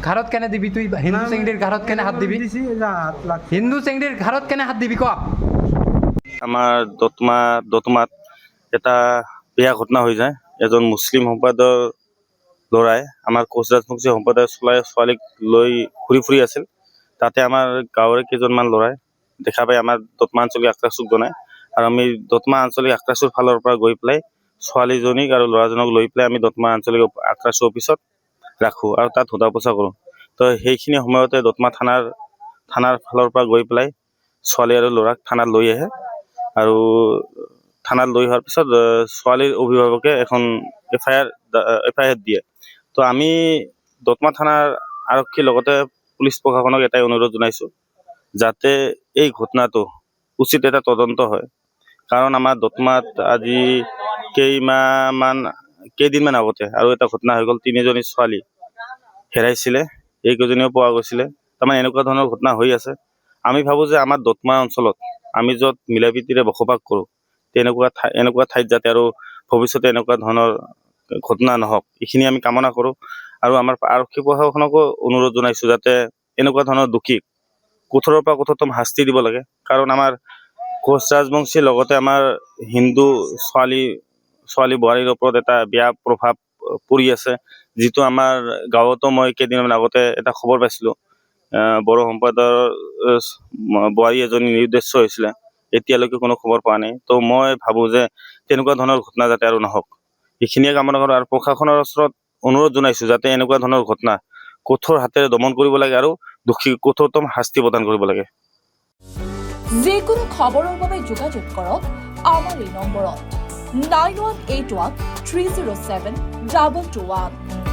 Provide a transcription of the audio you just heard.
ঘাড়ত কেনে দিবি তুই হিন্দু চেংড়িৰ ঘাড়ত কেনে হাত দিবি হিন্দু চেংড়িৰ ঘাড়ত কেনে হাত দিবি ক আমাৰ দতমাত এটা বেয়া ঘটনা হৈ যায়। এজন মুছলিম সম্প্ৰদায়ৰ ল'ৰাই আমাৰ কোচ ৰাজবংশী সম্প্ৰদায়ৰ ছোৱালীক লৈ ঘূৰি ফুৰি আছিল। তাতে আমাৰ গাঁৱৰে কেইজনমান ল'ৰাই দেখা পাই আমাৰ দতমা আঞ্চলিক আক্ৰাচুক জনায় আৰু আমি দতমা আঞ্চলিক আক্ৰাচুৰ ফালৰ পৰা গৈ পেলাই ছোৱালীজনীক আৰু ল'ৰাজনক লৈ পেলাই আমি দতমা আঞ্চলিক আক্ৰাচু অফিচত ৰাখোঁ আৰু তাত সোধা পোছা কৰোঁ। তো সেইখিনি সময়তে দতমা থানাৰ ফালৰ পৰা গৈ পেলাই ছোৱালী আৰু ল'ৰাক থানাত লৈ আহে আৰু থানাত লৈ অহাৰ পিছত ছোৱালীৰ অভিভাৱকে এখন এফআইআৰ দিয়ে। তো আমি দতমা থানাৰ আৰক্ষীৰ লগতে পুলিচ প্ৰশাসনক এটাই অনুৰোধ জনাইছোঁ যাতে এই ঘটনাটো উচিত এটা তদন্ত হয়। কাৰণ আমাৰ দতমাত আজি কেইদিনমান আগতে আৰু এটা ঘটনা হৈ গ'ল, 3জনী ছোৱালী হেৰাইছিলে, এইকেইজনীও পোৱা গৈছিলে। তাৰমানে এনেকুৱা ধৰণৰ ঘটনা হৈ আছে। আমি ভাবোঁ যে আমাৰ দতমা অঞ্চলত আমি য'ত মিলাপ্ৰীতিৰে বসবাস কৰোঁ এনেকুৱা ঠাইত যাতে আৰু ভৱিষ্যতে এনেকুৱা ধৰণৰ ঘটনা নহওক, এইখিনি আমি কামনা কৰোঁ। আৰু আমাৰ আৰক্ষী প্ৰশাসনকো অনুৰোধ জনাইছোঁ যাতে এনেকুৱা ধৰণৰ দোষীক কঠোৰৰ পৰা কঠোৰতম শাস্তি দিব লাগে। কাৰণ আমাৰ কোচ ৰাজবংশীৰ লগতে আমাৰ হিন্দু ছোৱালী বোৱাৰীৰ ওপৰত এটা বেয়া প্ৰভাৱ পৰি আছে, যিটো আমাৰ গাঁৱতো মই কেইদিনমান আগতে এটা খবৰ পাইছিলোঁ, বড়ো সম্প্ৰদায়ৰ বোৱাৰী এজনী নিৰুদ্দেশ্য হৈছিলে। এতিয়ালৈকে কোনো খবৰ পোৱা নাই। তো মই ভাবোঁ যে তেনেকুৱা ধৰণৰ ঘটনা যাতে আৰু নহওক, এইখিনিয়ে কামনা কৰোঁ। আৰু প্ৰশাসনৰ ওচৰত অনুৰোধ জনাইছোঁ যাতে এনেকুৱা ধৰণৰ ঘটনা কঠোৰ হাতেৰে দমন কৰিব লাগে আৰু দোষীক কঠোৰতম শাস্তি প্ৰদান কৰিব লাগে। যিকোনো খবৰৰ বাবে যোগাযোগ কৰক আমাৰ এই নম্বৰত 9181 307 221।